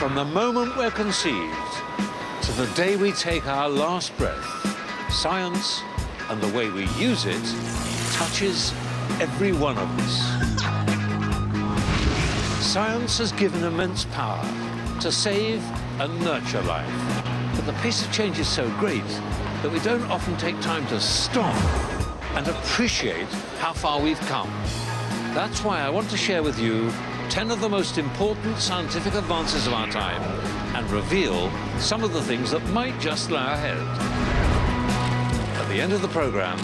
From the moment we're conceived to the day we take our last breath, science and the way we use it touches every one of us. Science has given immense power to save and nurture life. But the pace of change is so great that we don't often take time to stop and appreciate how far we've come. That's why I want to share with you 10 of the most important scientific advances of our time and reveal some of the things that might just lie ahead. At the end of the program,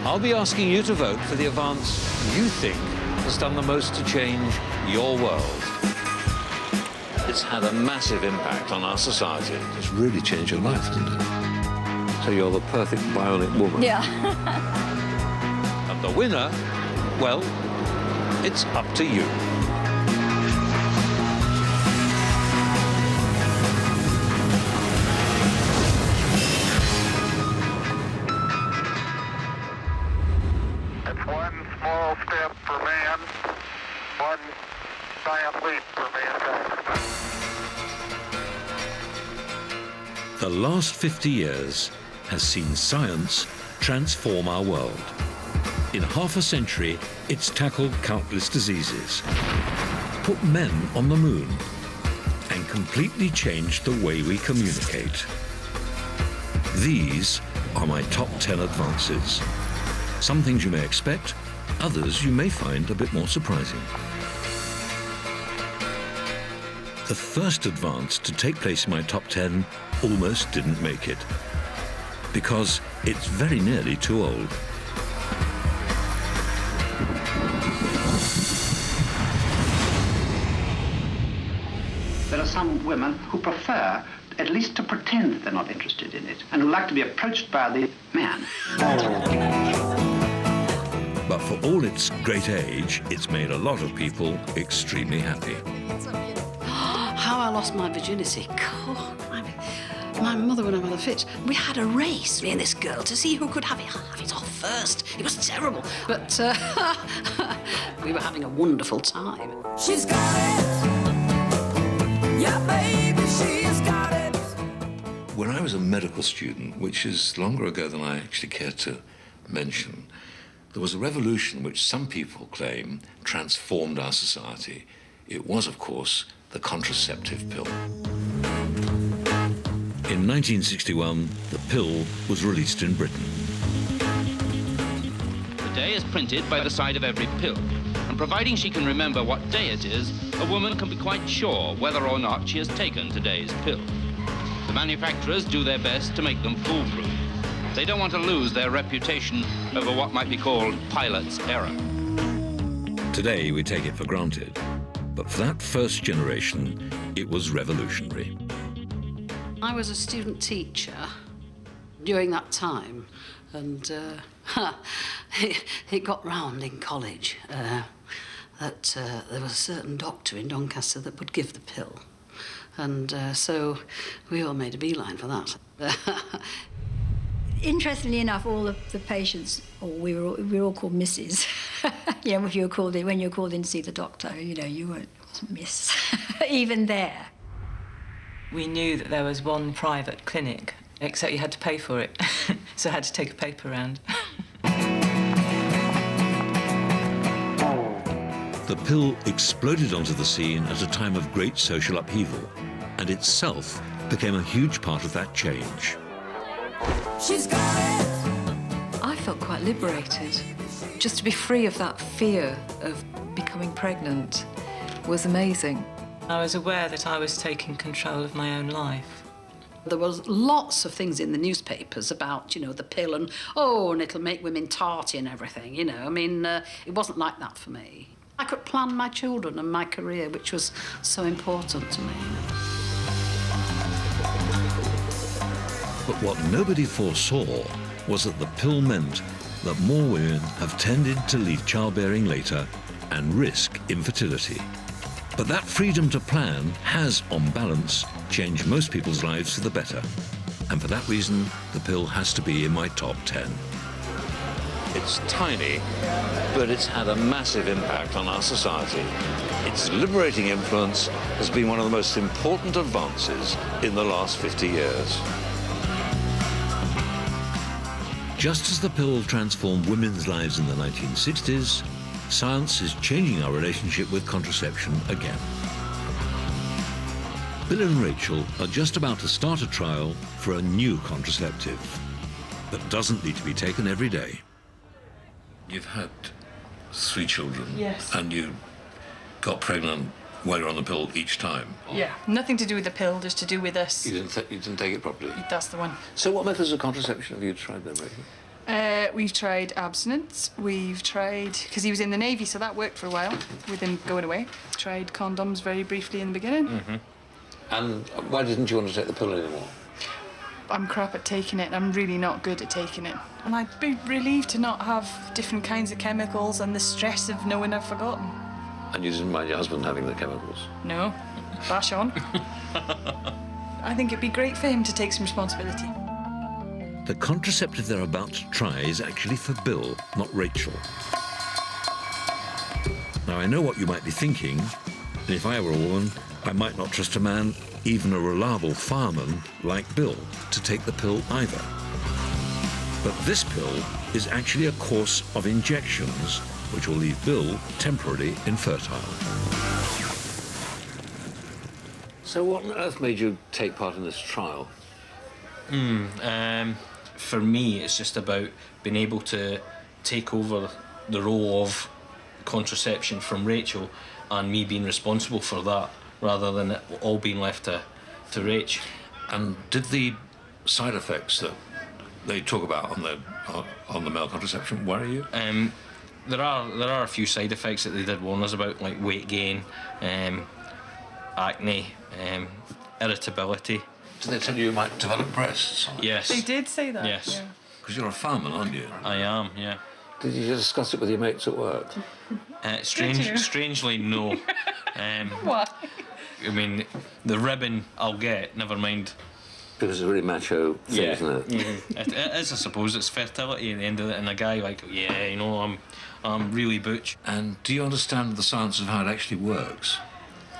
I'll be asking you to vote for the advance you think has done the most to change your world. It's had a massive impact on our society. It's really changed your life, hasn't it? So you're the perfect bionic woman. Yeah. And the winner, well, it's up to you. It's one small step for man, one giant leap for mankind. The last 50 years has seen science transform our world. In half a century, it's tackled countless diseases, put men on the moon, and completely changed the way we communicate. These are my top 10 advances. Some things you may expect, others you may find a bit more surprising. The first advance to take place in my top 10 almost didn't make it, because it's very nearly too old. There are some women who prefer at least to pretend that they're not interested in it and who like to be approached by the man. But for all its great age, it's made a lot of people extremely happy. How I lost my virginity. God, my mother would have had a fit. We had a race, me and this girl, to see who could have it off first. It was terrible, but we were having a wonderful time. She's got it. Yeah, baby, she's got it. When I was a medical student, which is longer ago than I actually care to mention, there was a revolution which some people claim transformed our society. It was, of course, the contraceptive pill. In 1961, the pill was released in Britain. The day is printed by the side of every pill, and providing she can remember what day it is, a woman can be quite sure whether or not she has taken today's pill. The manufacturers do their best to make them foolproof. They don't want to lose their reputation over what might be called pilot's error. Today, we take it for granted. But for that first generation, it was revolutionary. I was a student teacher during that time, and it got round in college that there was a certain doctor in Doncaster that would give the pill. And so we all made a beeline for that. Interestingly enough, all of the patients, or we were all called Mrs. You know, when you were called in to see the doctor, you know, you weren't Miss, even there. We knew that there was one private clinic, except you had to pay for it, so I had to take a paper round. The pill exploded onto the scene at a time of great social upheaval, and itself became a huge part of that change. She's got it. I felt quite liberated. Just to be free of that fear of becoming pregnant was amazing. I was aware that I was taking control of my own life. There was lots of things in the newspapers about, you know, the pill and, oh, and it'll make women tarty and everything, you know. I mean, it wasn't like that for me. I could plan my children and my career, which was so important to me. But what nobody foresaw was that the pill meant that more women have tended to leave childbearing later and risk infertility. But that freedom to plan has, on balance, changed most people's lives for the better. And for that reason, the pill has to be in my top 10. It's tiny, but it's had a massive impact on our society. Its liberating influence has been one of the most important advances in the last 50 years. Just as the pill transformed women's lives in the 1960s, science is changing our relationship with contraception again. Bill and Rachel are just about to start a trial for a new contraceptive that doesn't need to be taken every day. You've had 3 children. Yes. And you got pregnant while you're on the pill each time. Yeah, nothing to do with the pill, just to do with us. You didn't take it properly? That's the one. So what methods of contraception have you tried then, Rachel? We've tried abstinence. We've tried, because he was in the Navy, so that worked for a while, with him going away. Tried condoms very briefly in the beginning. Mm-hmm. And why didn't you want to take the pill anymore? I'm crap at taking it. I'm really not good at taking it. And I'd be relieved to not have different kinds of chemicals and the stress of knowing I've forgotten. And you didn't mind your husband having the chemicals? No. Bash on. I think it'd be great for him to take some responsibility. The contraceptive they're about to try is actually for Bill, not Rachel. Now, I know what you might be thinking, and if I were a woman, I might not trust a man, even a reliable fireman like Bill, to take the pill either. But this pill is actually a course of injections which will leave Bill temporarily infertile. So what on earth made you take part in this trial? For me, it's just about being able to take over the role of contraception from Rachel and me being responsible for that, rather than it all being left to Rach. And did the side effects that they talk about on the male contraception worry you? There are a few side effects that they did warn us about, like weight gain, acne, irritability. Did they tell you might develop breasts? Yes. They did say that. Yes. Because you're a fireman, aren't you? I am, yeah. Did you discuss it with your mates at work? Strangely, no. Why? I mean, the ribbon I'll get, never mind. Because it's a really macho thing, isn't it? Mm-hmm. It is, I suppose. It's fertility at the end of it, and a guy like, yeah, you know, I'm really butch. And do you understand the science of how it actually works?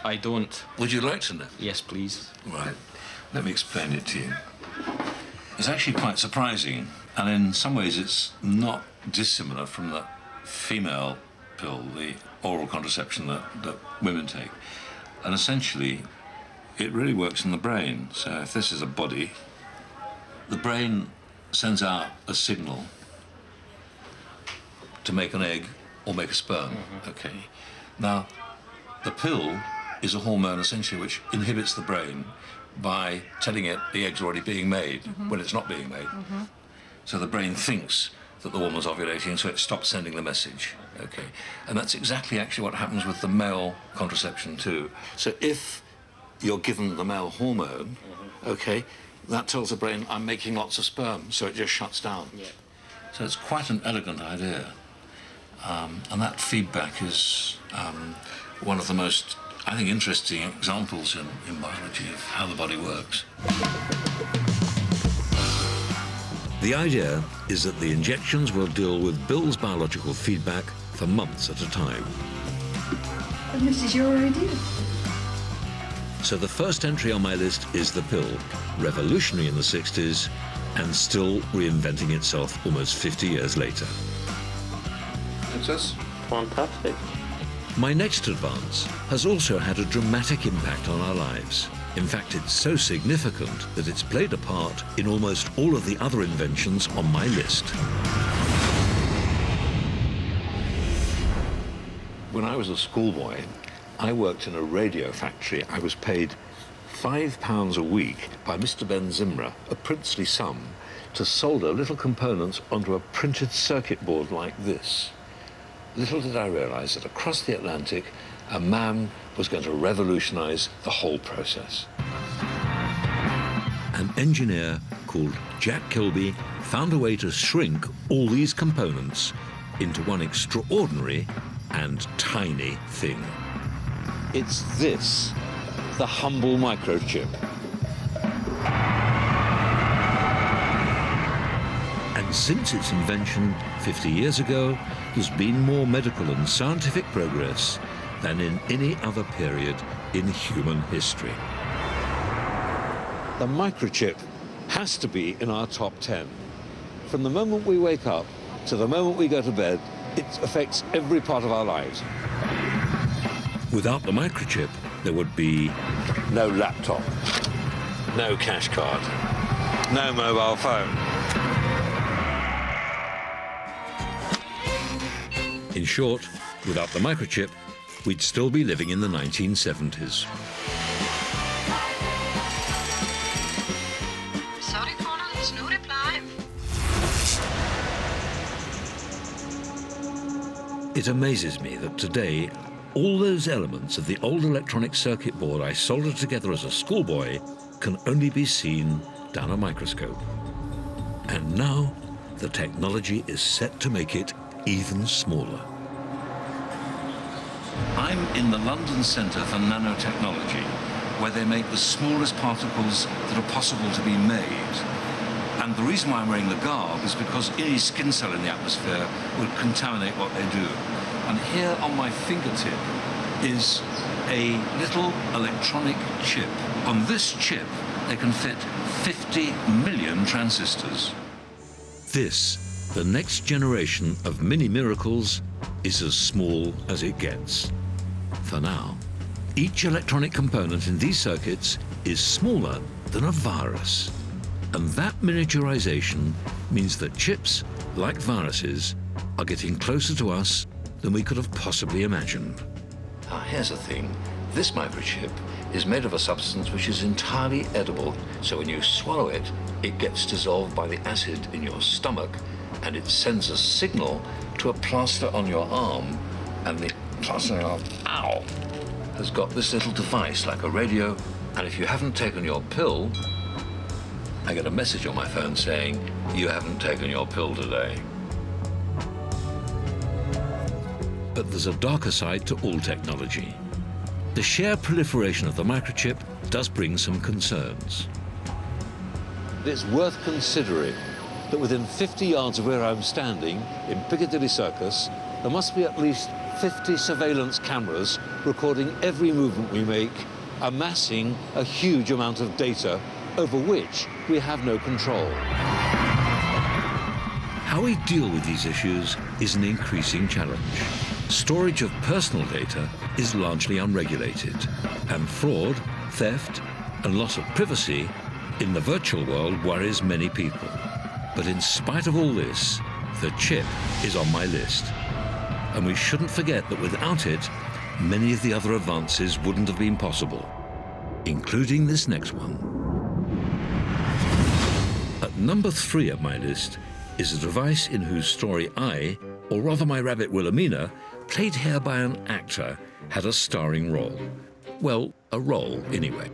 I don't. Would you like to know? Yes, please. Right. Let me explain it to you. It's actually quite surprising, and in some ways it's not dissimilar from the female pill, the oral contraception that women take. And essentially, it really works in the brain. So if this is a body, the brain sends out a signal to make an egg or make a sperm. Mm-hmm. Okay. Now, the pill is a hormone essentially which inhibits the brain by telling it the egg's already being made when it's not being made. Mm-hmm. So the brain thinks that the woman's ovulating, so it stops sending the message. Okay. And that's exactly actually what happens with the male contraception too. So if you're given the male hormone, okay, that tells the brain, I'm making lots of sperm, so it just shuts down. Yeah. So it's quite an elegant idea. And that feedback is one of the most, I think, interesting examples in biology of how the body works. The idea is that the injections will deal with Bill's biological feedback for months at a time. And this is your idea. So the first entry on my list is the pill, revolutionary in the 60s and still reinventing itself almost 50 years later. It's just fantastic. My next advance has also had a dramatic impact on our lives. In fact, it's so significant that it's played a part in almost all of the other inventions on my list. When I was a schoolboy, I worked in a radio factory. I was paid £5 a week by Mr. Ben Zimmer, a princely sum, to solder little components onto a printed circuit board like this. Little did I realize that across the Atlantic, a man was going to revolutionize the whole process. An engineer called Jack Kilby found a way to shrink all these components into one extraordinary and tiny thing. It's this, the humble microchip. And since its invention 50 years ago, there's been more medical and scientific progress than in any other period in human history. The microchip has to be in our top 10. From the moment we wake up to the moment we go to bed, it affects every part of our lives. Without the microchip, there would be no laptop, no cash card, no mobile phone. In short, without the microchip, we'd still be living in the 1970s. Sorry, Connor, there's no reply. It amazes me that today, all those elements of the old electronic circuit board I soldered together as a schoolboy can only be seen down a microscope. And now, the technology is set to make it even smaller. I'm in the London Centre for Nanotechnology, where they make the smallest particles that are possible to be made. And the reason why I'm wearing the garb is because any skin cell in the atmosphere would contaminate what they do. And here on my fingertip is a little electronic chip. On this chip, they can fit 50 million transistors. This, the next generation of mini miracles, is as small as it gets. For now, each electronic component in these circuits is smaller than a virus. And that miniaturization means that chips, like viruses, are getting closer to us than we could have possibly imagined. Now, here's the thing. This microchip is made of a substance which is entirely edible, so when you swallow it, it gets dissolved by the acid in your stomach, and it sends a signal to a plaster on your arm, and the plaster on your arm, ow, has got this little device like a radio, and if you haven't taken your pill, I get a message on my phone saying, you haven't taken your pill today. But there's a darker side to all technology. The sheer proliferation of the microchip does bring some concerns. It's worth considering that within 50 yards of where I'm standing, in Piccadilly Circus, there must be at least 50 surveillance cameras recording every movement we make, amassing a huge amount of data over which we have no control. How we deal with these issues is an increasing challenge. Storage of personal data is largely unregulated, and fraud, theft, and loss of privacy in the virtual world worries many people. But in spite of all this, the chip is on my list. And we shouldn't forget that without it, many of the other advances wouldn't have been possible, including this next one. At number 3 of my list is a device in whose story I, or rather my rabbit Wilhelmina, played here by an actor, had a starring role. Well, a role anyway.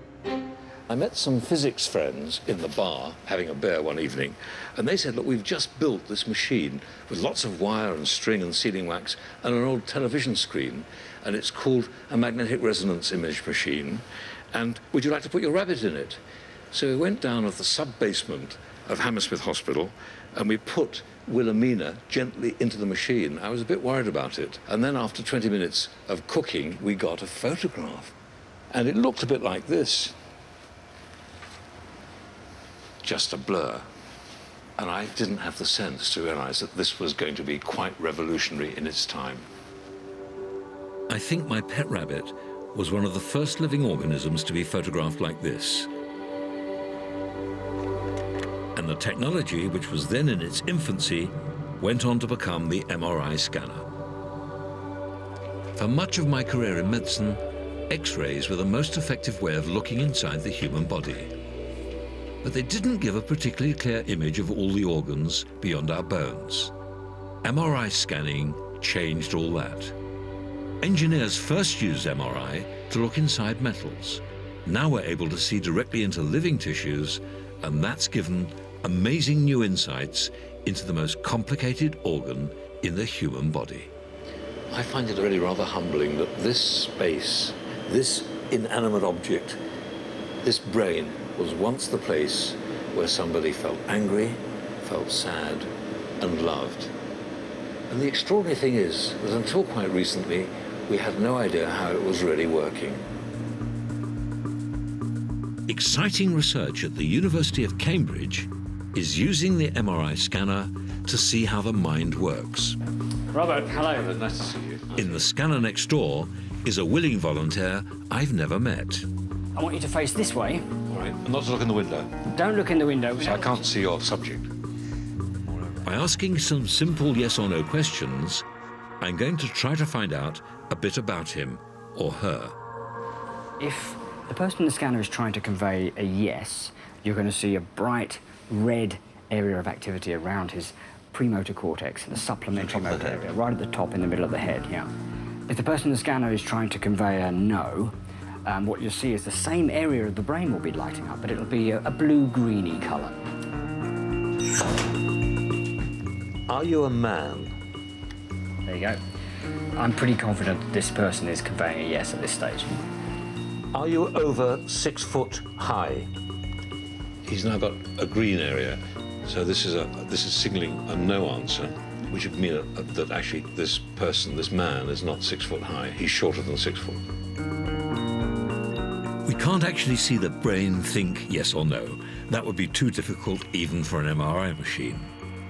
I met some physics friends in the bar having a beer one evening, and they said, look, we've just built this machine with lots of wire and string and sealing wax and an old television screen, and it's called a magnetic resonance image machine, and would you like to put your rabbit in it? So we went down to the sub-basement of Hammersmith Hospital, and we put Wilhelmina gently into the machine. I was a bit worried about it. And then after 20 minutes of cooking, we got a photograph. And it looked a bit like this. Just a blur. And I didn't have the sense to realize that this was going to be quite revolutionary in its time. I think my pet rabbit was one of the first living organisms to be photographed like this. And the technology, which was then in its infancy, went on to become the MRI scanner. For much of my career in medicine, X-rays were the most effective way of looking inside the human body. But they didn't give a particularly clear image of all the organs beyond our bones. MRI scanning changed all that. Engineers first used MRI to look inside metals. Now we're able to see directly into living tissues, and that's given amazing new insights into the most complicated organ in the human body. I find it really rather humbling that this space, this inanimate object, this brain, was once the place where somebody felt angry, felt sad, and loved. And the extraordinary thing is that until quite recently, we had no idea how it was really working. Exciting research at the University of Cambridge is using the MRI scanner to see how the mind works. Robert, hello. Nice to see you. In the scanner next door is a willing volunteer I've never met. I want you to face this way. All right, and not to look in the window. Don't look in the window. So I can't see your subject. By asking some simple yes or no questions, I'm going to try to find out a bit about him or her. If the person in the scanner is trying to convey a yes, you're going to see a bright red area of activity around his premotor cortex, the supplementary motor area, right at the top in the middle of the head, yeah. If the person in the scanner is trying to convey a no, what you'll see is the same area of the brain will be lighting up, but it'll be a blue-greeny colour. Are you a man? There you go. I'm pretty confident that this person is conveying a yes at this stage. Are you over 6 foot high? He's now got a green area, so this is signalling a no answer, which would mean that actually this person, this man, is not 6 foot high. He's shorter than 6 foot. We can't actually see the brain think yes or no. That would be too difficult even for an MRI machine.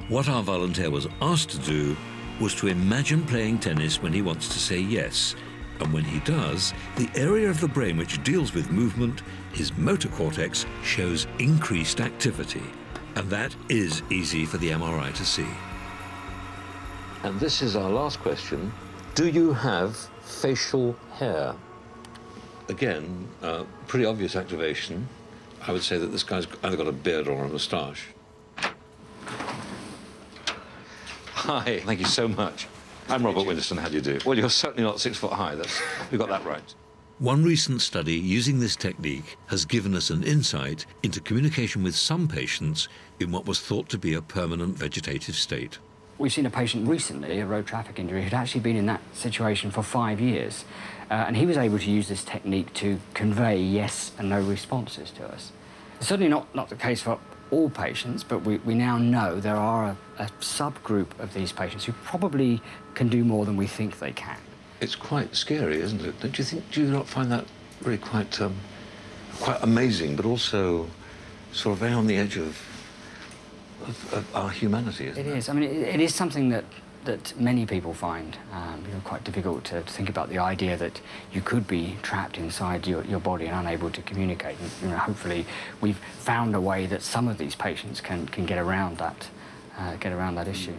What our volunteer was asked to do was to imagine playing tennis when he wants to say yes. And when he does, the area of the brain which deals with movement, his motor cortex, shows increased activity. And that is easy for the MRI to see. And this is our last question. Do you have facial hair? Again, pretty obvious activation. I would say that this guy's either got a beard or a moustache. Hi, thank you so much. I'm Robert Winterson, how do you do? Well, you're certainly not 6 foot high, we got that right. One recent study using this technique has given us an insight into communication with some patients in what was thought to be a permanent vegetative state. We've seen a patient recently, a road traffic injury, who'd actually been in that situation for 5 years. And he was able to use this technique to convey yes and no responses to us. It's certainly not the case for all patients, but we now know there are a subgroup of these patients who probably can do more than we think they can. It's quite scary, isn't it? Do you not find that really quite amazing, but also sort of very on the edge of our humanity, isn't it? It is. I mean, it is something that many people find quite difficult to think about, the idea that you could be trapped inside your body and unable to communicate. And, hopefully we've found a way that some of these patients can get around that issue.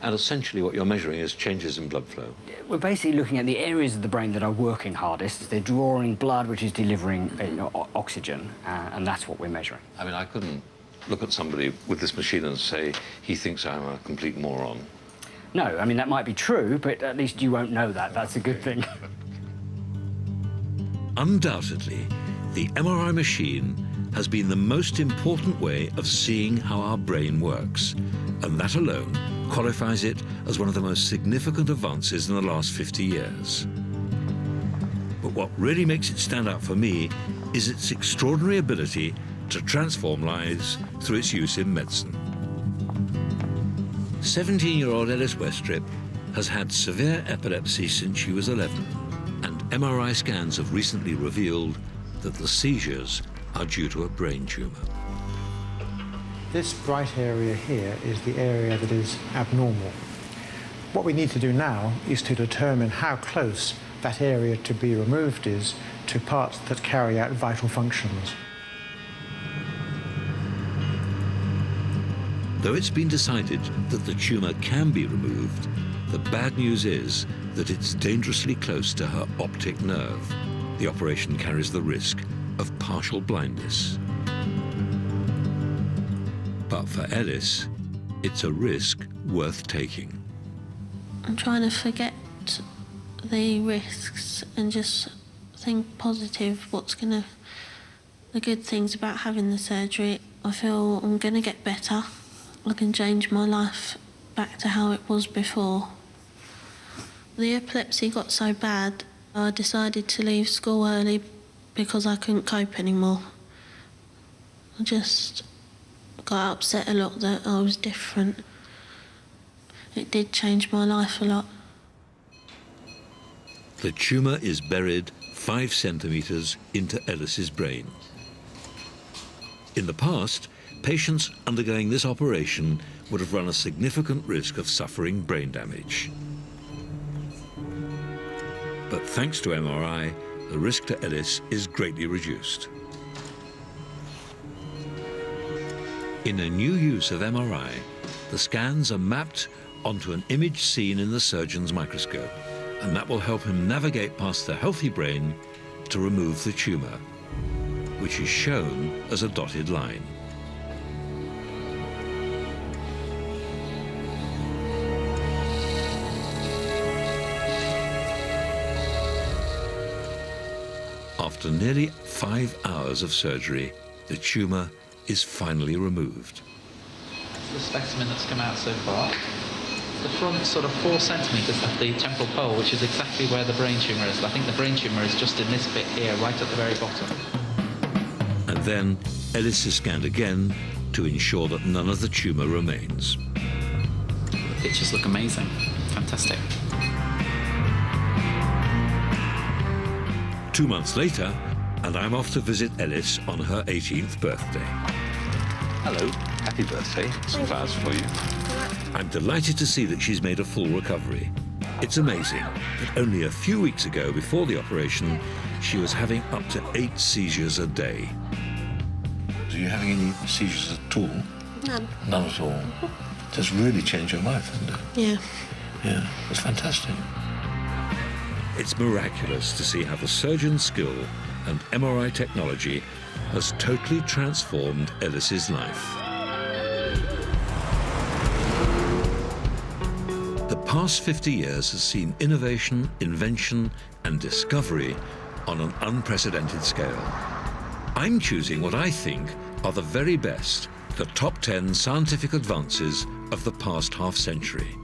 And essentially what you're measuring is changes in blood flow. We're basically looking at the areas of the brain that are working hardest. They're drawing blood, which is delivering oxygen, and that's what we're measuring. I mean, I couldn't look at somebody with this machine and say, he thinks I'm a complete moron. No, I mean, that might be true, but at least you won't know that. That's a good thing. Undoubtedly, the MRI machine has been the most important way of seeing how our brain works, and that alone qualifies it as one of the most significant advances in the last 50 years. But what really makes it stand out for me is its extraordinary ability to transform lives through its use in medicine. 17-year-old Ellis Westrip has had severe epilepsy since she was 11, and MRI scans have recently revealed that the seizures are due to a brain tumour. This bright area here is the area that is abnormal. What we need to do now is to determine how close that area to be removed is to parts that carry out vital functions. Though it's been decided that the tumour can be removed, the bad news is that it's dangerously close to her optic nerve. The operation carries the risk of partial blindness. But for Ellis, it's a risk worth taking. I'm trying to forget the risks and just think positive, the good things about having the surgery. I feel I'm going to get better. I can change my life back to how it was before. The epilepsy got so bad, I decided to leave school early because I couldn't cope anymore. I just got upset a lot that I was different. it did change my life a lot. The tumour is buried 5 centimetres into Ellis's brain. In the past, patients undergoing this operation would have run a significant risk of suffering brain damage. But thanks to MRI, the risk to Ellis is greatly reduced. In a new use of MRI, the scans are mapped onto an image seen in the surgeon's microscope, and that will help him navigate past the healthy brain to remove the tumour, which is shown as a dotted line. After nearly 5 hours of surgery, the tumour is finally removed. The specimen that's come out so far. The front sort of 4 centimetres of the temporal pole, which is exactly where the brain tumour is. I think the brain tumour is just in this bit here, right at the very bottom. And then Ellis is scanned again to ensure that none of the tumour remains. The pictures look amazing. Fantastic. 2 months later, and I'm off to visit Ellis on her 18th birthday. Hello, happy birthday. Some flowers for you. I'm delighted to see that she's made a full recovery. It's amazing that only a few weeks ago, before the operation, she was having up to 8 seizures a day. So you're having any seizures at all? None. None at all. Just really changed your life, hasn't it? Yeah. Yeah, it's fantastic. It's miraculous to see how the surgeon's skill and MRI technology has totally transformed Ellis's life. The past 50 years has seen innovation, invention, and discovery on an unprecedented scale. I'm choosing what I think are the very best, the top 10 scientific advances of the past half-century.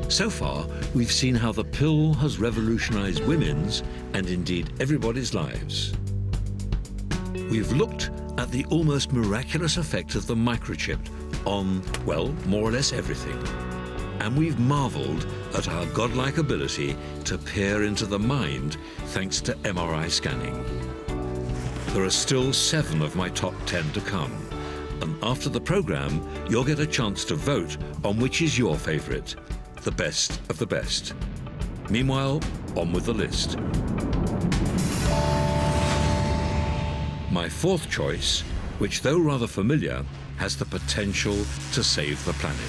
So far, we've seen how the pill has revolutionized women's and indeed everybody's lives. We've looked at the almost miraculous effect of the microchip on, well, more or less everything. And we've marveled at our godlike ability to peer into the mind thanks to MRI scanning. There are still 7 of my top 10 to come. And after the program, you'll get a chance to vote on which is your favorite. The best of the best. Meanwhile, on with the list. My 4th choice, which though rather familiar, has the potential to save the planet.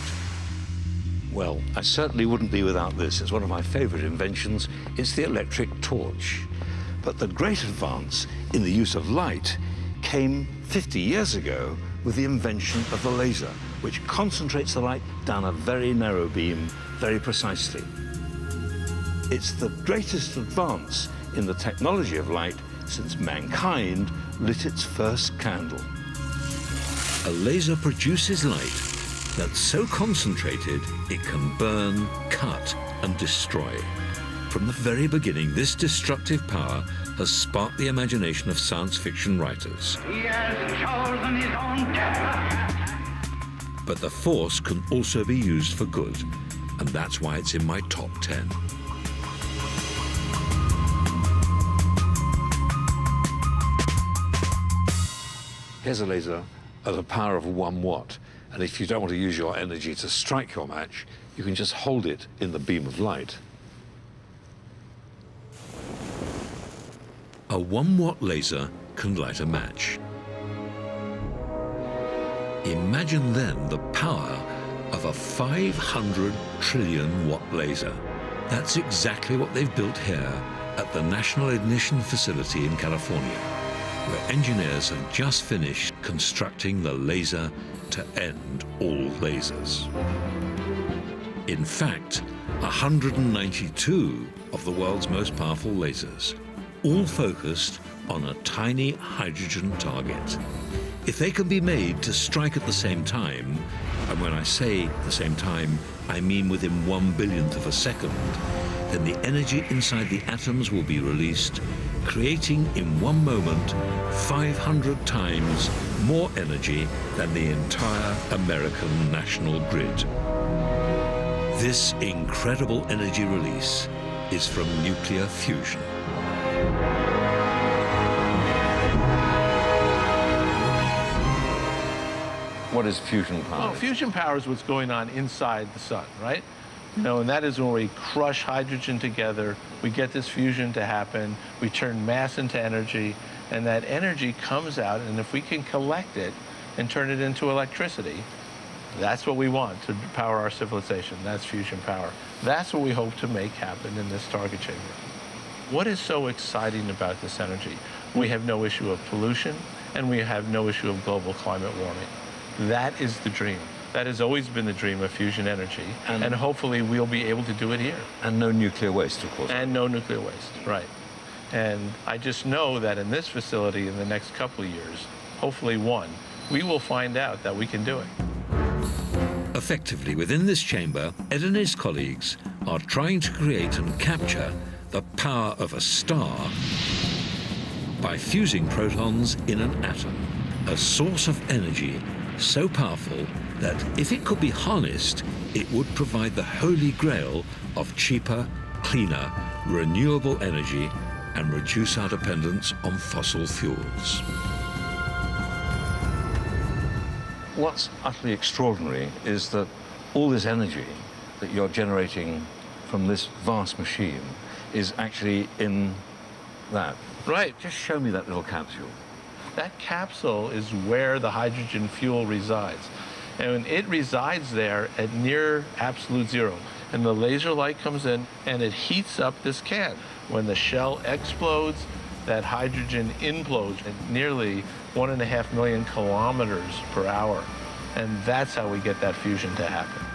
Well, I certainly wouldn't be without this. It's one of my favourite inventions. It's the electric torch. But the great advance in the use of light came 50 years ago with the invention of the laser, which concentrates the light down a very narrow beam very precisely. It's the greatest advance in the technology of light since mankind lit its first candle. A laser produces light that's so concentrated it can burn, cut, and destroy. From the very beginning, this destructive power has sparked the imagination of science fiction writers. He has chosen his own death. But the force can also be used for good, and that's why it's in my top 10. Here's a laser at a power of 1 watt. And if you don't want to use your energy to strike your match, you can just hold it in the beam of light. A 1 watt laser can light a match. Imagine then the power of a 500 trillion watt laser. That's exactly what they've built here at the National Ignition Facility in California, where engineers have just finished constructing the laser to end all lasers. In fact, 192 of the world's most powerful lasers, all focused on a tiny hydrogen target. If they can be made to strike at the same time, and when I say the same time, I mean within 1 billionth of a second, then the energy inside the atoms will be released, creating in one moment 500 times more energy than the entire American national grid. This incredible energy release is from nuclear fusion. What is fusion power? Well, fusion power is what's going on inside the sun, right? You know, and that is when we crush hydrogen together, we get this fusion to happen, we turn mass into energy, and that energy comes out, and if we can collect it and turn it into electricity, that's what we want to power our civilization. That's fusion power. That's what we hope to make happen in this target chamber. What is so exciting about this energy? We have no issue of pollution, and we have no issue of global climate warming. That is the dream. That has always been the dream of fusion energy, and hopefully we'll be able to do it here. And no nuclear waste, of course. And no nuclear waste, right. And I just know that in this facility in the next couple of years, hopefully one, we will find out that we can do it. Effectively, within this chamber, Ed and his colleagues are trying to create and capture the power of a star by fusing protons in an atom, a source of energy so powerful that if it could be harnessed, it would provide the holy grail of cheaper, cleaner, renewable energy and reduce our dependence on fossil fuels. What's utterly extraordinary is that all this energy that you're generating from this vast machine is actually in that. Right. Just show me that little capsule. That capsule is where the hydrogen fuel resides. And it resides there at near absolute zero. And the laser light comes in and it heats up this can. When the shell explodes, that hydrogen implodes at nearly 1.5 million kilometers per hour. And that's how we get that fusion to happen.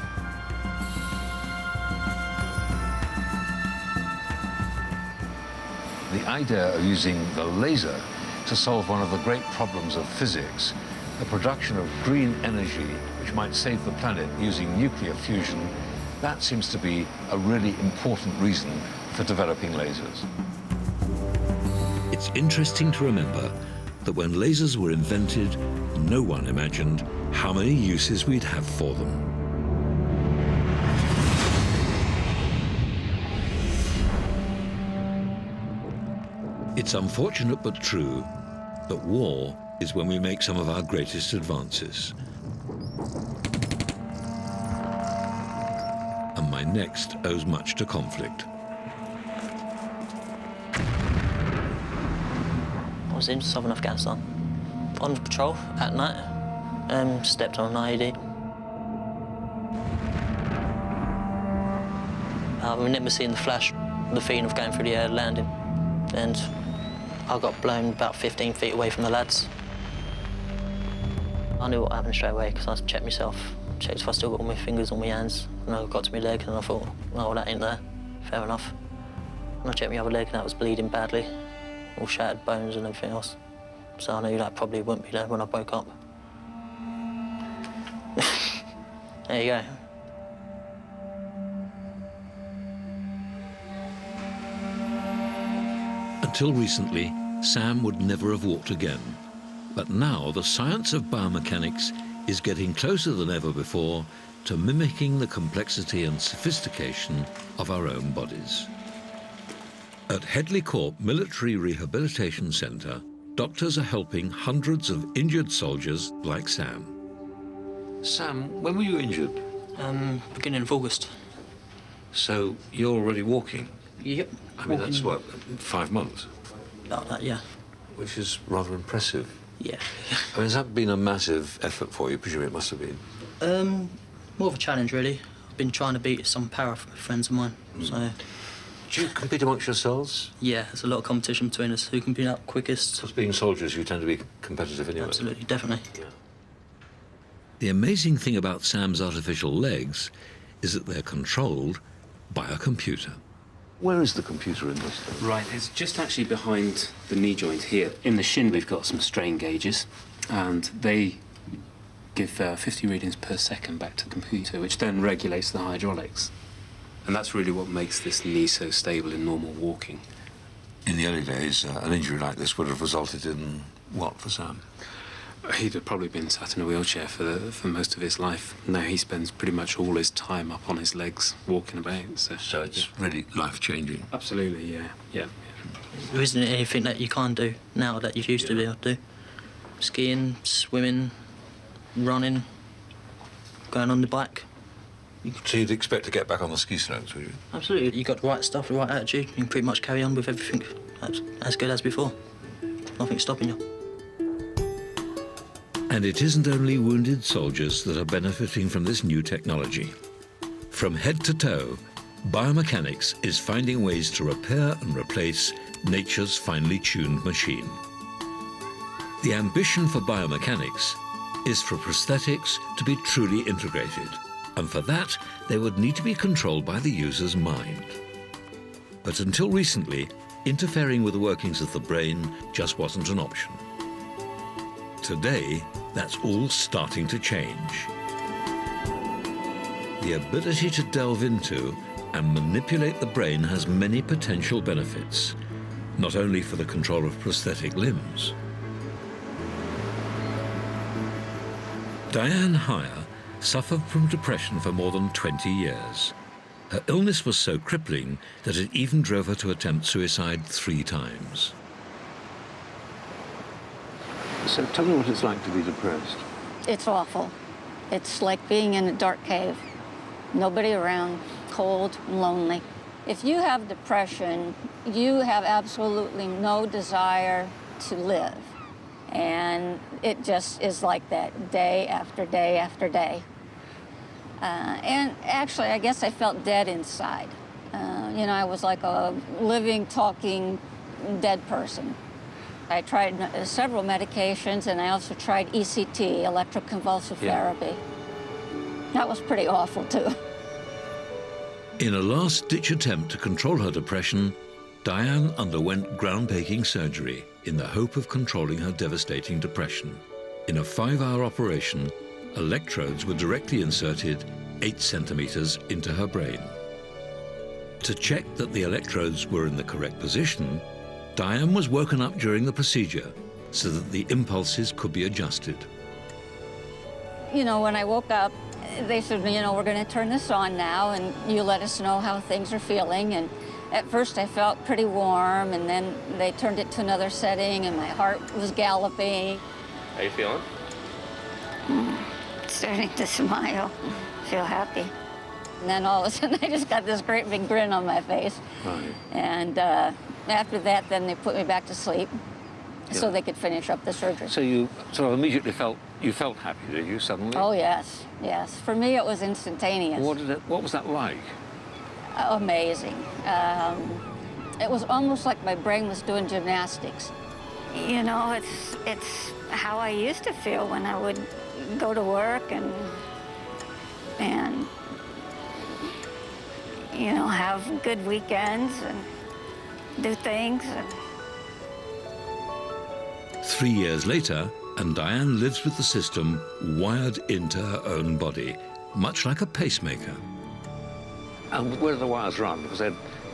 The idea of using the laser to solve one of the great problems of physics, the production of green energy which might save the planet using nuclear fusion, that seems to be a really important reason for developing lasers. It's interesting to remember that when lasers were invented, no one imagined how many uses we'd have for them. It's unfortunate but true that war is when we make some of our greatest advances. And my next owes much to conflict. I was in southern Afghanistan, on patrol at night, stepped on an IED. I remember seeing the flash, the feeling of going through the air landing, and I got blown about 15 feet away from the lads. I knew what happened straight away because I checked myself, checked if I still got all my fingers on my hands, and I got to my leg and I thought, oh, that ain't there, fair enough. And I checked my other leg and that was bleeding badly, all shattered bones and everything else. So I knew that probably wouldn't be there when I woke up. There you go. Until recently, Sam would never have walked again. But now the science of biomechanics is getting closer than ever before to mimicking the complexity and sophistication of our own bodies. At Headley Corp Military Rehabilitation Centre, doctors are helping hundreds of injured soldiers like Sam. Sam, when were you injured? Beginning of August. So you're already walking? Yep. I mean, that's what, 5 months? About that, yeah. Which is rather impressive. Yeah. I mean, has that been a massive effort for you? Presumably it must have been. More of a challenge, really. I've been trying to beat some para friends of mine, so... Do you compete amongst yourselves? Yeah, there's a lot of competition between us. Who can be up quickest? Because being soldiers, you tend to be competitive anyway. Absolutely, definitely. Yeah. The amazing thing about Sam's artificial legs is that they're controlled by a computer. Where is the computer in this thing? Right, it's just actually behind the knee joint here. In the shin, we've got some strain gauges, and they give 50 readings per second back to the computer, which then regulates the hydraulics. And that's really what makes this knee so stable in normal walking. In the early days, an injury like this would have resulted in what for Sam? He'd have probably been sat in a wheelchair for most of his life. Now he spends pretty much all his time up on his legs, walking about. So it's really life-changing. Absolutely, yeah. There isn't anything that you can't do now that you used to be able to do. Skiing, swimming, running, going on the bike. So you'd expect to get back on the ski slopes, would you? Absolutely. You got the right stuff, the right attitude, you can pretty much carry on with everything as good as before. Nothing's stopping you. And it isn't only wounded soldiers that are benefiting from this new technology. From head to toe, biomechanics is finding ways to repair and replace nature's finely tuned machine. The ambition for biomechanics is for prosthetics to be truly integrated, and for that, they would need to be controlled by the user's mind. But until recently, interfering with the workings of the brain just wasn't an option. Today, that's all starting to change. The ability to delve into and manipulate the brain has many potential benefits, not only for the control of prosthetic limbs. Diane Heyer suffered from depression for more than 20 years. Her illness was so crippling that it even drove her to attempt suicide 3 times. So tell me what it's like to be depressed. It's awful. It's like being in a dark cave. Nobody around, cold, lonely. If you have depression, you have absolutely no desire to live. And it just is like that day after day after day. And actually, I guess I felt dead inside. You know, I was like a living, talking, dead person. I tried several medications, and I also tried ECT, electroconvulsive therapy. That was pretty awful, too. In a last-ditch attempt to control her depression, Diane underwent groundbreaking surgery in the hope of controlling her devastating depression. In a 5-hour operation, electrodes were directly inserted 8 centimeters into her brain. To check that the electrodes were in the correct position, Diane was woken up during the procedure so that the impulses could be adjusted. You know, when I woke up, they said, you know, we're going to turn this on now, and you let us know how things are feeling. And at first I felt pretty warm, and then they turned it to another setting, and my heart was galloping. How you feeling? Starting to smile, feel happy. And then all of a sudden I just got this great big grin on my face. Right. And after that, then they put me back to sleep so they could finish up the surgery. So you sort of immediately felt happy, did you, suddenly? Oh, yes, yes. For me, it was instantaneous. What was that like? Amazing. It was almost like my brain was doing gymnastics. You know, it's how I used to feel when I would go to work and you know, have good weekends and do things. 3 years later, and Diane lives with the system wired into her own body, much like a pacemaker. And where do the wires run? Because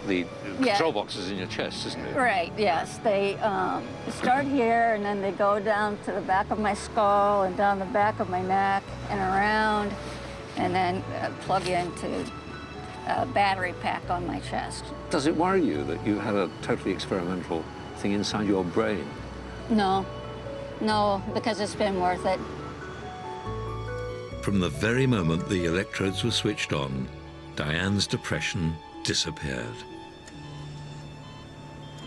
the control box is in your chest, isn't it? Right, yes. They start here, and then they go down to the back of my skull and down the back of my neck and around, and then plug into a battery pack on my chest. Does it worry you that you had a totally experimental thing inside your brain? No, because it's been worth it. From the very moment the electrodes were switched on, Diane's depression disappeared.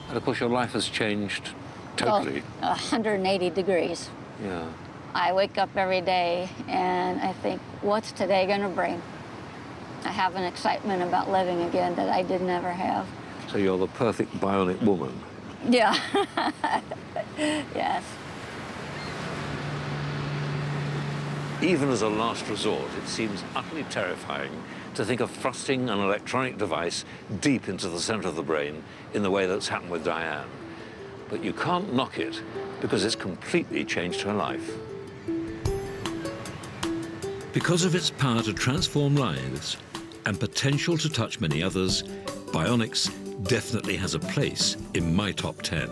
And of course your life has changed totally. 180 degrees. Yeah. I wake up every day and I think, what's today gonna bring? I have an excitement about living again that I did never have. So you're the perfect bionic woman. Yeah, yes. Even as a last resort, it seems utterly terrifying to think of thrusting an electronic device deep into the center of the brain in the way that's happened with Diane. But you can't knock it because it's completely changed her life. Because of its power to transform lives, and potential to touch many others, bionics definitely has a place in my top 10.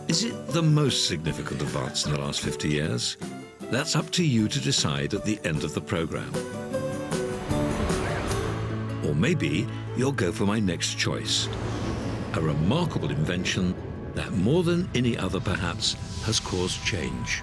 Is it the most significant advance in the last 50 years? That's up to you to decide at the end of the programme. Or maybe you'll go for my next choice, a remarkable invention that more than any other perhaps has caused change.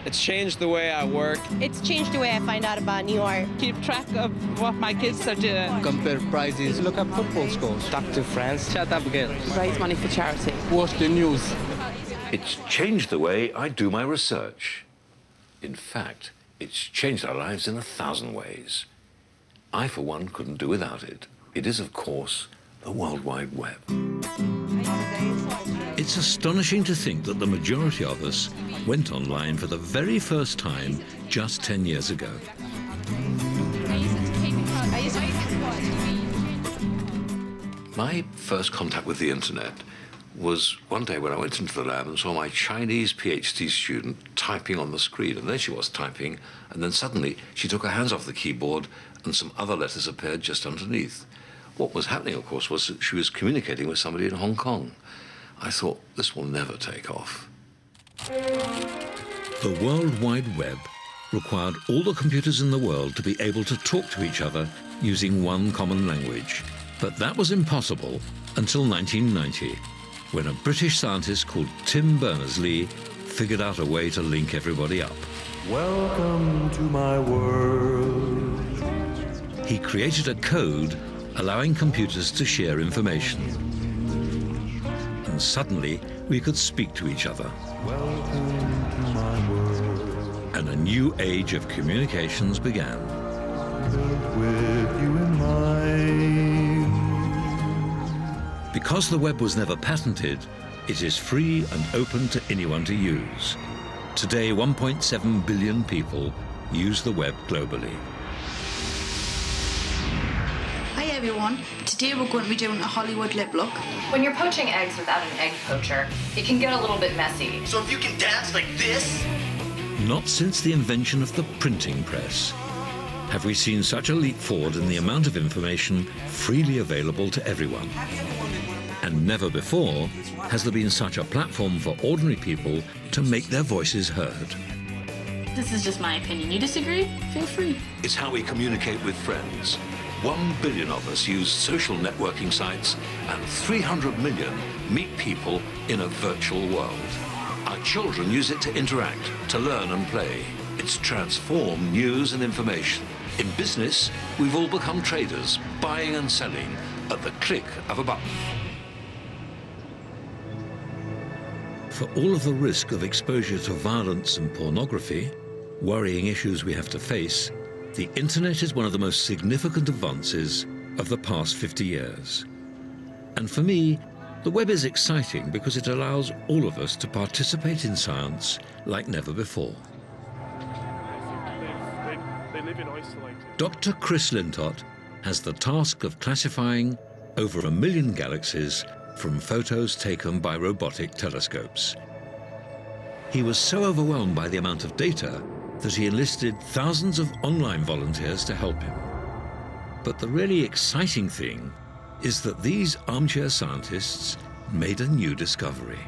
It's changed the way I work. It's changed the way I find out about New York. Keep track of what my kids are doing. Compare prices. Look up football scores. Talk to friends. Chat up girls. Raise money for charity. Watch the news. It's changed the way I do my research. In fact, it's changed our lives in 1,000 ways. I, for one, couldn't do without it. It is, of course, the World Wide Web. It's astonishing to think that the majority of us went online for the very first time just 10 years ago. My first contact with the internet was one day when I went into the lab and saw my Chinese PhD student typing on the screen, and there she was typing, and then suddenly she took her hands off the keyboard and some other letters appeared just underneath. What was happening, of course, was that she was communicating with somebody in Hong Kong. I thought, this will never take off. The World Wide Web required all the computers in the world to be able to talk to each other using one common language. But that was impossible until 1990, when a British scientist called Tim Berners-Lee figured out a way to link everybody up. Welcome to my world. He created a code allowing computers to share information. And suddenly, we could speak to each other. Welcome to my world. And a new age of communications began. Built with you in mind. Because the web was never patented, it is free and open to anyone to use. Today, 1.7 billion people use the web globally. Hi everyone, today we're going to be doing a Hollywood lip look. When you're poaching eggs without an egg poacher, it can get a little bit messy. So if you can dance like this? Not since the invention of the printing press have we seen such a leap forward in the amount of information freely available to everyone. And never before has there been such a platform for ordinary people to make their voices heard. This is just my opinion. You disagree? Feel free. It's how we communicate with friends. 1 billion of us use social networking sites, and 300 million meet people in a virtual world. Our children use it to interact, to learn and play. It's transformed news and information. In business, we've all become traders, buying and selling at the click of a button. For all of the risk of exposure to violence and pornography, worrying issues we have to face, the internet is one of the most significant advances of the past 50 years. And for me, the web is exciting because it allows all of us to participate in science like never before. They live in isolated. Dr. Chris Lintott has the task of classifying over 1 million galaxies from photos taken by robotic telescopes. He was so overwhelmed by the amount of data that he enlisted thousands of online volunteers to help him. But the really exciting thing is that these armchair scientists made a new discovery.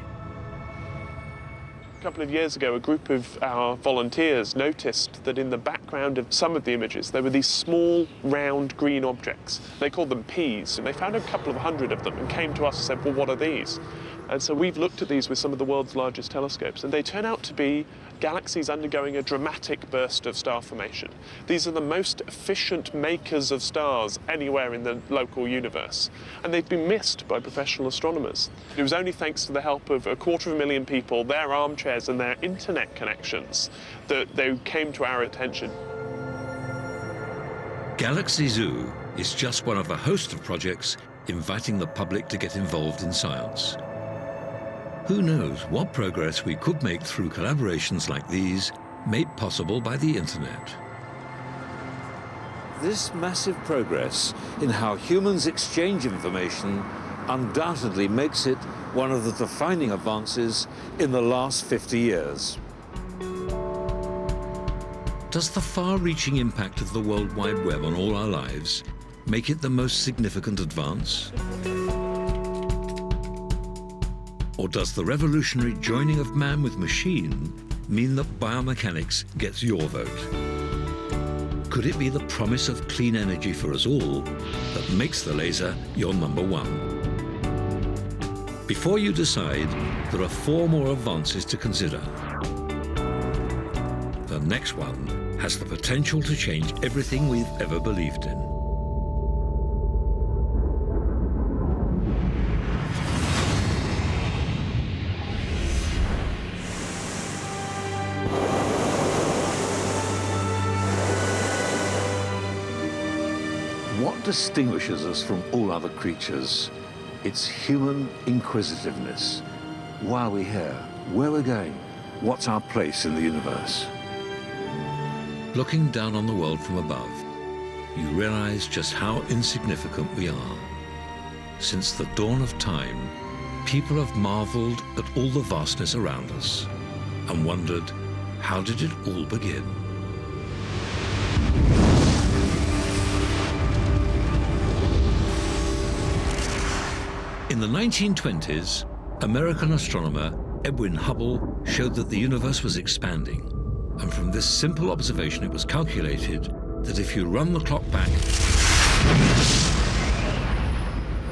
A couple of years ago, a group of our volunteers noticed that in the background of some of the images, there were these small, round, green objects. They called them peas, and they found a couple of hundred of them and came to us and said, well, what are these? And so we've looked at these with some of the world's largest telescopes, and they turn out to be galaxies undergoing a dramatic burst of star formation. These are the most efficient makers of stars anywhere in the local universe, and they've been missed by professional astronomers. It was only thanks to the help of 250,000 people, their armchairs and their internet connections, that they came to our attention. Galaxy Zoo is just one of a host of projects inviting the public to get involved in science. Who knows what progress we could make through collaborations like these, made possible by the internet. This massive progress in how humans exchange information undoubtedly makes it one of the defining advances in the last 50 years. Does the far-reaching impact of the World Wide Web on all our lives make it the most significant advance? Or does the revolutionary joining of man with machine mean that biomechanics gets your vote? Could it be the promise of clean energy for us all that makes the laser your number one? Before you decide, there are 4 more advances to consider. The next one has the potential to change everything we've ever believed in. What distinguishes us from all other creatures? It's human inquisitiveness. Why are we here? Where we're going? What's our place in the universe? Looking down on the world from above, you realize just how insignificant we are. Since the dawn of time, people have marveled at all the vastness around us and wondered, how did it all begin? In the 1920s, American astronomer Edwin Hubble showed that the universe was expanding. And from this simple observation, it was calculated that if you run the clock back,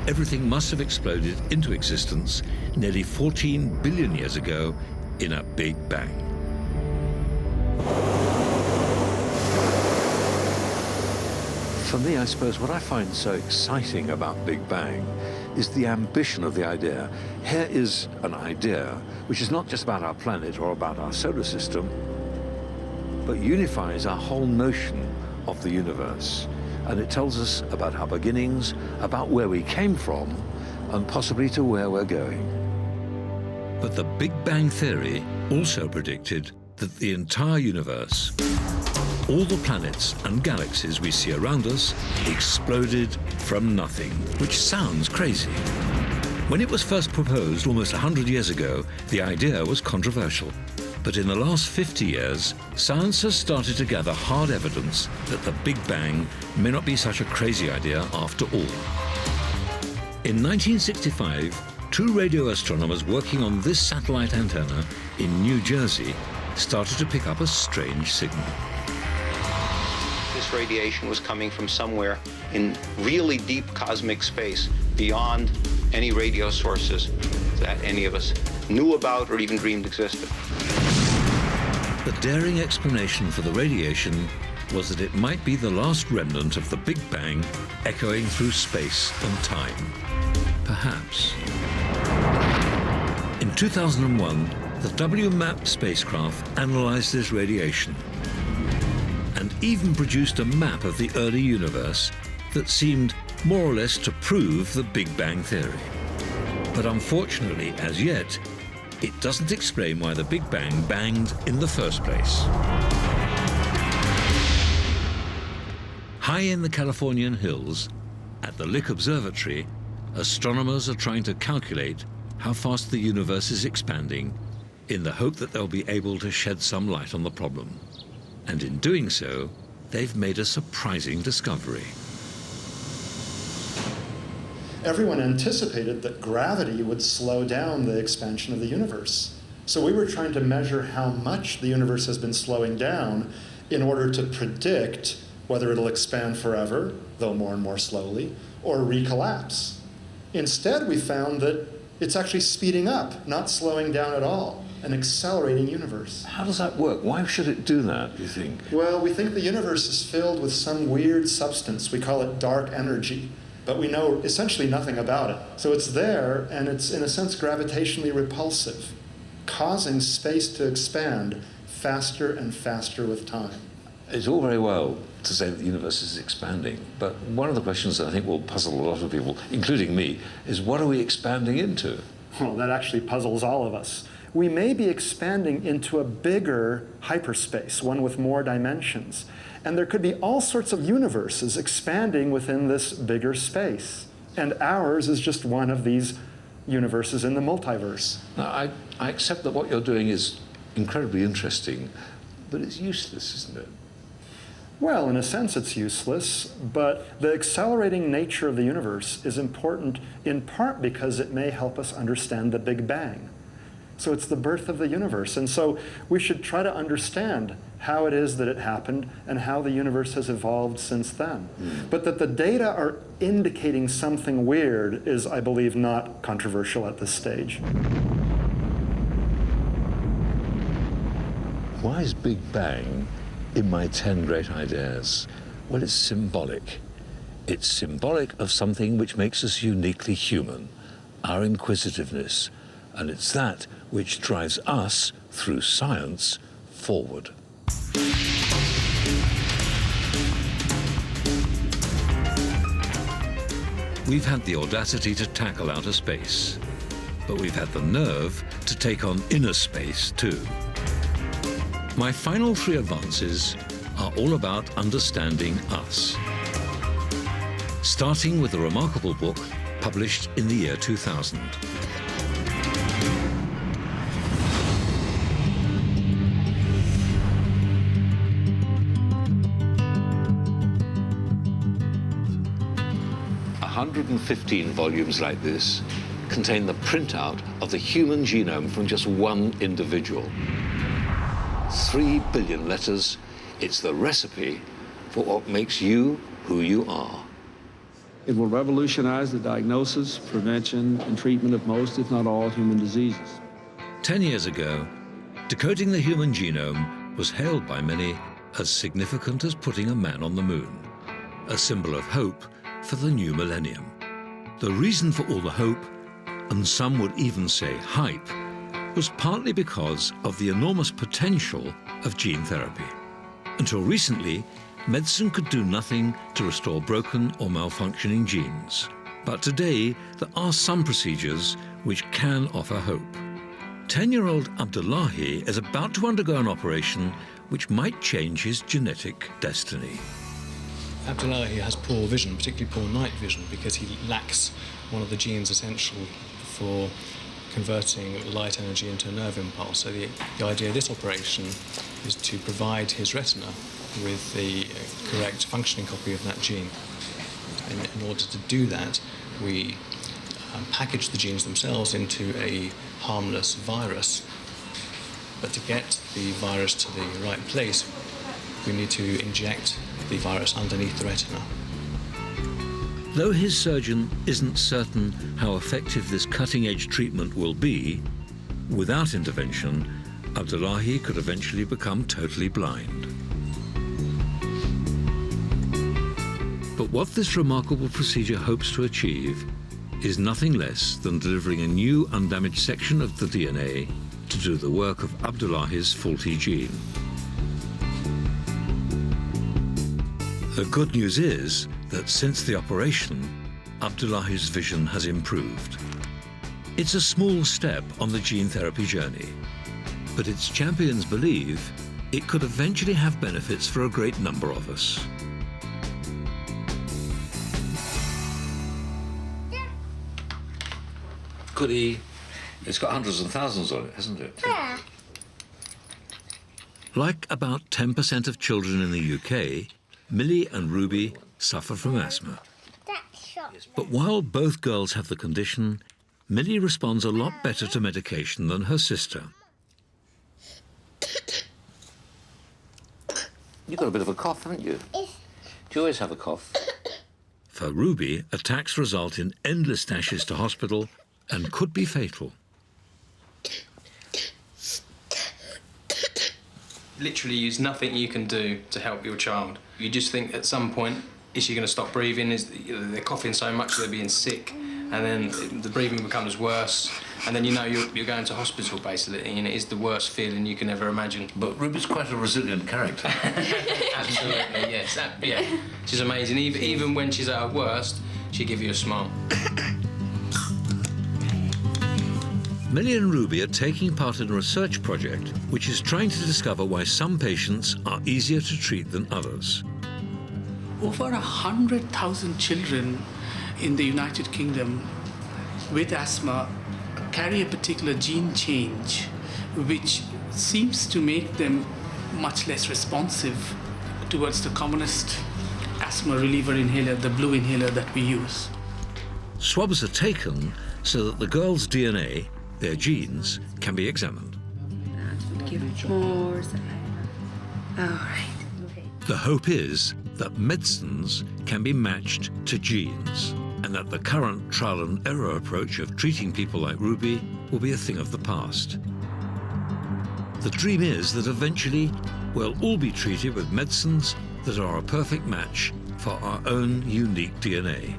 everything must have exploded into existence nearly 14 billion years ago in a Big Bang. For me, I suppose what I find so exciting about Big Bang is the ambition of the idea. Here is an idea which is not just about our planet or about our solar system, but unifies our whole notion of the universe. And it tells us about our beginnings, about where we came from, and possibly to where we're going. But the Big Bang Theory also predicted that the entire universe, all the planets and galaxies we see around us, exploded from nothing, which sounds crazy. When it was first proposed almost 100 years ago, the idea was controversial. But in the last 50 years, science has started to gather hard evidence that the Big Bang may not be such a crazy idea after all. In 1965, 2 radio astronomers working on this satellite antenna in New Jersey started to pick up a strange signal. This radiation was coming from somewhere in really deep cosmic space beyond any radio sources that any of us knew about or even dreamed existed. The daring explanation for the radiation was that it might be the last remnant of the Big Bang echoing through space and time. Perhaps. In 2001, the WMAP spacecraft analyzed this radiation and even produced a map of the early universe that seemed more or less to prove the Big Bang Theory. But unfortunately, as yet, it doesn't explain why the Big Bang banged in the first place. High in the Californian hills, at the Lick Observatory, astronomers are trying to calculate how fast the universe is expanding in the hope that they'll be able to shed some light on the problem. And in doing so, they've made a surprising discovery. Everyone anticipated that gravity would slow down the expansion of the universe. So we were trying to measure how much the universe has been slowing down in order to predict whether it'll expand forever, though more and more slowly, or recollapse. Instead, we found that it's actually speeding up, not slowing down at all, an accelerating universe. How does that work? Why should it do that, do you think? Well, we think the universe is filled with some weird substance. We call it dark energy, but we know essentially nothing about it. So it's there, and it's, in a sense, gravitationally repulsive, causing space to expand faster and faster with time. It's all very well to say that the universe is expanding, but one of the questions that I think will puzzle a lot of people, including me, is what are we expanding into? Well, that actually puzzles all of us. We may be expanding into a bigger hyperspace, one with more dimensions. And there could be all sorts of universes expanding within this bigger space. And ours is just one of these universes in the multiverse. Now, I accept that what you're doing is incredibly interesting, but it's useless, isn't it? Well, in a sense, it's useless, but the accelerating nature of the universe is important in part because it may help us understand the Big Bang. So it's the birth of the universe. And so we should try to understand how it is that it happened and how the universe has evolved since then. But that the data are indicating something weird is, I believe, not controversial at this stage. Why is Big Bang in my 10 great ideas? Well, it's symbolic. It's symbolic of something which makes us uniquely human, our inquisitiveness. And it's that which drives us, through science, forward. We've had the audacity to tackle outer space, but we've had the nerve to take on inner space too. My final 3 advances are all about understanding us. Starting with a remarkable book published in the year 2000. "115 volumes like this contain the printout of the human genome from just one individual. 3 billion letters. It's the recipe for what makes you who you are." It will revolutionize the diagnosis, prevention, and treatment of most, if not all, human diseases. 10 years ago, decoding the human genome was hailed by many as significant as putting a man on the moon, a symbol of hope for the new millennium. The reason for all the hope, and some would even say hype, was partly because of the enormous potential of gene therapy. Until recently, medicine could do nothing to restore broken or malfunctioning genes. But today, there are some procedures which can offer hope. 10-year-old Abdullahi is about to undergo an operation which might change his genetic destiny. Abdullahi has poor vision, particularly poor night vision, because he lacks one of the genes essential for converting light energy into a nerve impulse. So the idea of this operation is to provide his retina with the correct functioning copy of that gene. And in order to do that, we package the genes themselves into a harmless virus. But to get the virus to the right place, we need to inject the virus underneath the retina. Though his surgeon isn't certain how effective this cutting-edge treatment will be, without intervention, Abdullahi could eventually become totally blind. But what this remarkable procedure hopes to achieve is nothing less than delivering a new undamaged section of the DNA to do the work of Abdullahi's faulty gene. The good news is that since the operation, Abdullahi's vision has improved. It's a small step on the gene therapy journey, but its champions believe it could eventually have benefits for a great number of us. Goody. It's got hundreds and thousands on it, hasn't it? Yeah. Like about 10% of children in the UK, Millie and Ruby suffer from asthma. But while both girls have the condition, Millie responds a lot better to medication than her sister. You've got a bit of a cough, haven't you? Do you always have a cough? For Ruby, attacks result in endless dashes to hospital and could be fatal. Literally, there's nothing you can do to help your child. You just think at some point, is she going to stop breathing? They're coughing so much they're being sick, and then the breathing becomes worse, and then you know you're going to hospital basically, and it is the worst feeling you can ever imagine. But Ruby's quite a resilient character. Absolutely, yes. Yeah, she's amazing. Even when she's at her worst, she'll give you a smile. Millie and Ruby are taking part in a research project which is trying to discover why some patients are easier to treat than others. Over 100,000 children in the United Kingdom with asthma carry a particular gene change which seems to make them much less responsive towards the commonest asthma reliever inhaler, the blue inhaler that we use. Swabs are taken so that the girl's DNA, their genes, can be examined. Give more. All right. The hope is that medicines can be matched to genes, and that the current trial and error approach of treating people like Ruby will be a thing of the past. The dream is that eventually we'll all be treated with medicines that are a perfect match for our own unique DNA.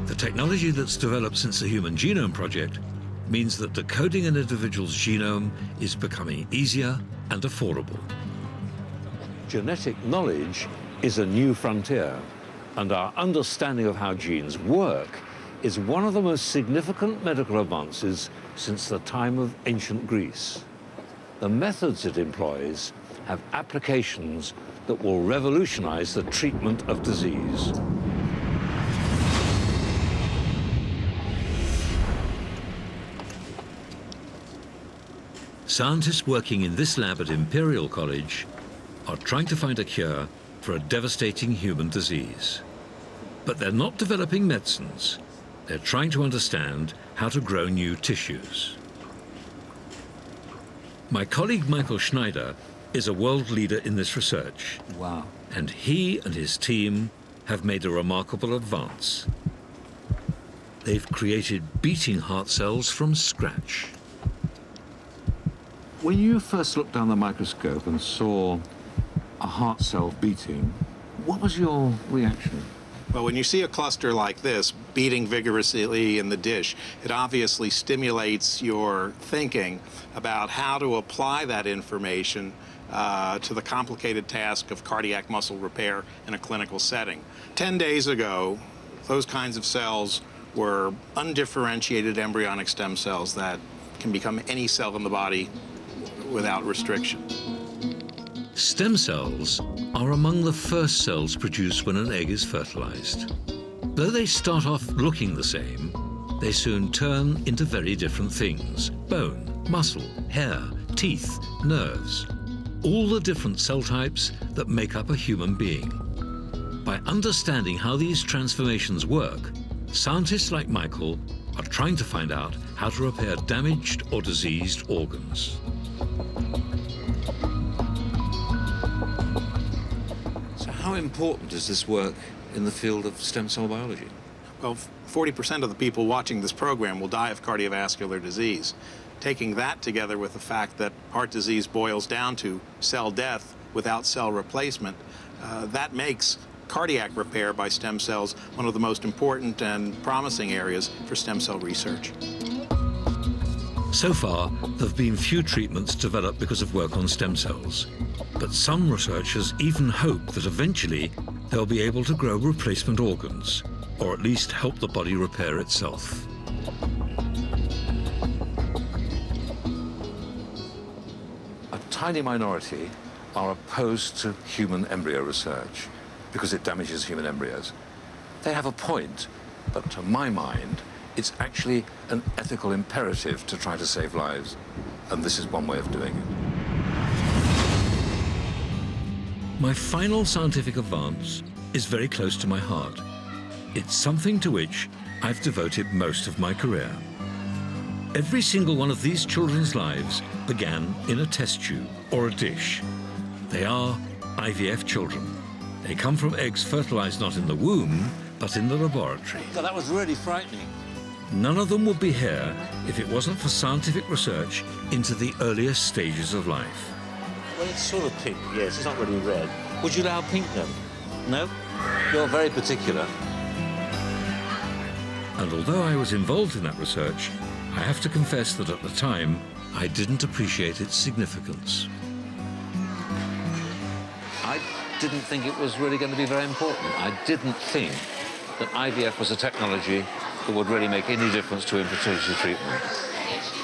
The technology that's developed since the Human Genome Project means that decoding an individual's genome is becoming easier and affordable. Genetic knowledge is a new frontier, and our understanding of how genes work is one of the most significant medical advances since the time of ancient Greece. The methods it employs have applications that will revolutionize the treatment of disease. Scientists working in this lab at Imperial College are trying to find a cure for a devastating human disease. But they're not developing medicines. They're trying to understand how to grow new tissues. My colleague Michael Schneider is a world leader in this research. Wow. And he and his team have made a remarkable advance. They've created beating heart cells from scratch. When you first looked down the microscope and saw a heart cell beating, what was your reaction? Well, when you see a cluster like this beating vigorously in the dish, it obviously stimulates your thinking about how to apply that information to the complicated task of cardiac muscle repair in a clinical setting. 10 days ago, those kinds of cells were undifferentiated embryonic stem cells that can become any cell in the body without restriction. Stem cells are among the first cells produced when an egg is fertilized. Though they start off looking the same, they soon turn into very different things: bone, muscle, hair, teeth, nerves, all the different cell types that make up a human being. By understanding how these transformations work, scientists like Michael are trying to find out how to repair damaged or diseased organs. So how important is this work in the field of stem cell biology? Well, 40% of the people watching this program will die of cardiovascular disease. Taking that together with the fact that heart disease boils down to cell death without cell replacement, that makes cardiac repair by stem cells one of the most important and promising areas for stem cell research. So far, there have been few treatments developed because of work on stem cells. But some researchers even hope that eventually they'll be able to grow replacement organs, or at least help the body repair itself. A tiny minority are opposed to human embryo research because it damages human embryos. They have a point, but to my mind, it's actually an ethical imperative to try to save lives, and this is one way of doing it. My final scientific advance is very close to my heart. It's something to which I've devoted most of my career. Every single one of these children's lives began in a test tube or a dish. They are IVF children. They come from eggs fertilized not in the womb, but in the laboratory. God, that was really frightening. None of them would be here if it wasn't for scientific research into the earliest stages of life. Well, it's sort of pink, yes. It's not really red. Would you allow pink then? No? You're very particular. And although I was involved in that research, I have to confess that at the time, I didn't appreciate its significance. I didn't think it was really going to be very important. I didn't think that IVF was a technology that would really make any difference to infertility treatment.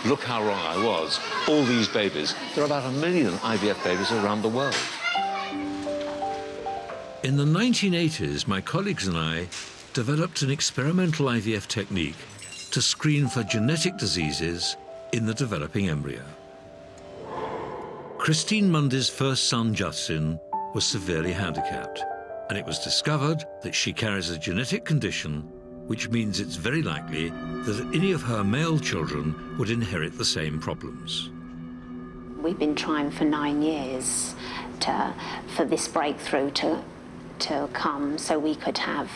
Look how wrong I was. All these babies. There are about 1 million IVF babies around the world. In the 1980s, my colleagues and I developed an experimental IVF technique to screen for genetic diseases in the developing embryo. Christine Mundy's first son, Justin, was severely handicapped, and it was discovered that she carries a genetic condition which means it's very likely that any of her male children would inherit the same problems. We've been trying for 9 years for this breakthrough to come so we could have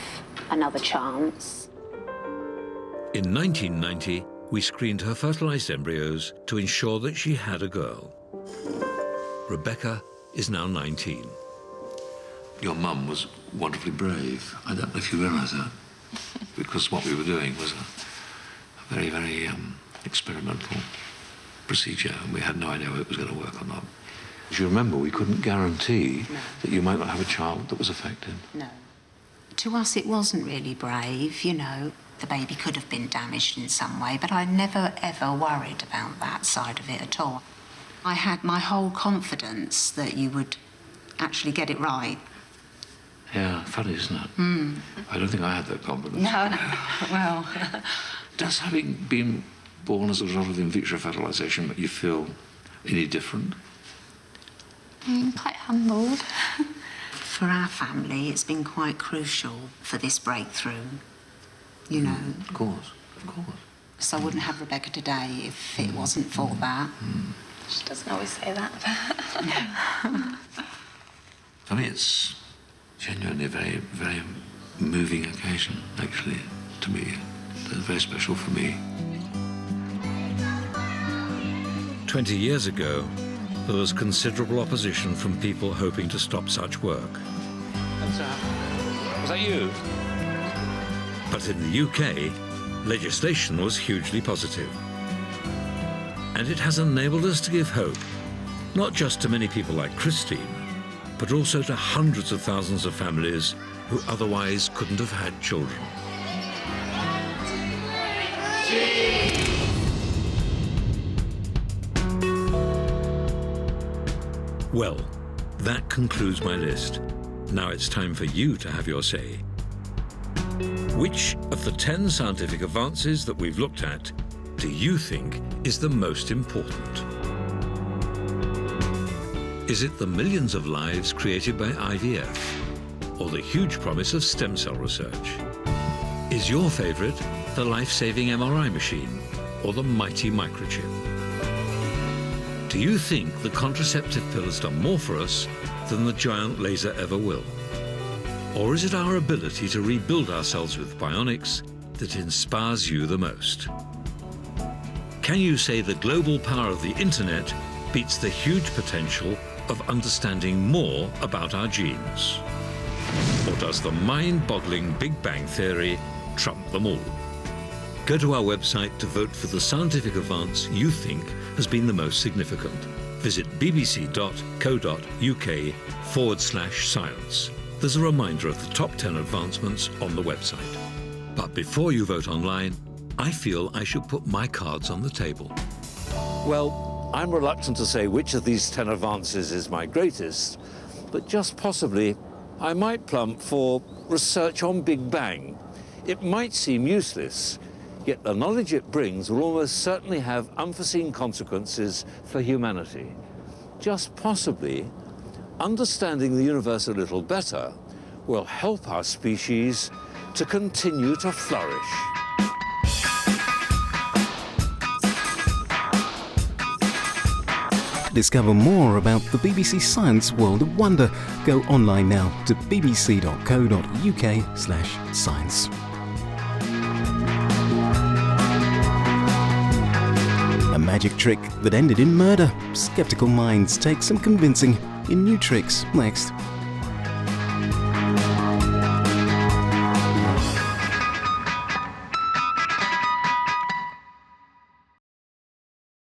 another chance. In 1990, we screened her fertilized embryos to ensure that she had a girl. Rebecca is now 19. Your mum was wonderfully brave. I don't know if you realise that, because what we were doing was a very, very experimental procedure, and we had no idea whether it was going to work or not. As you remember, we couldn't guarantee that you might not have a child that was affected. No. To us, it wasn't really brave, you know. The baby could have been damaged in some way, but I never, ever worried about that side of it at all. I had my whole confidence that you would actually get it right. Yeah, funny, isn't it? I don't think I had that confidence. No, well... Does having been born as a result of in vitro fertilisation make you feel any different? Quite humbled. For our family, it's been quite crucial for this breakthrough, you know. Of course, of course. So I wouldn't have Rebecca today if it wasn't for that. She doesn't always say that. For me, it's genuinely a very, very moving occasion, actually, to me. It's very special for me. 20 years ago, there was considerable opposition from people hoping to stop such work. Was that you? But in the UK, legislation was hugely positive. And it has enabled us to give hope, not just to many people like Christine, but also to hundreds of thousands of families who otherwise couldn't have had children. Well, that concludes my list. Now it's time for you to have your say. Which of the 10 scientific advances that we've looked at do you think is the most important? Is it the millions of lives created by IVF, or the huge promise of stem cell research? Is your favourite the life-saving MRI machine, or the mighty microchip? Do you think the contraceptive pill has done more for us than the giant laser ever will? Or is it our ability to rebuild ourselves with bionics that inspires you the most? Can you say the global power of the internet beats the huge potential of understanding more about our genes? Or does the mind-boggling Big Bang Theory trump them all? Go to our website to vote for the scientific advance you think has been the most significant. Visit bbc.co.uk/science. There's a reminder of the top 10 advancements on the website. But before you vote online, I feel I should put my cards on the table. Well, I'm reluctant to say which of these 10 advances is my greatest, but just possibly I might plump for research on Big Bang. It might seem useless, yet the knowledge it brings will almost certainly have unforeseen consequences for humanity. Just possibly, understanding the universe a little better will help our species to continue to flourish. To discover more about the BBC Science World of Wonder, go online now to bbc.co.uk/science. A magic trick that ended in murder. Skeptical minds take some convincing in new tricks next.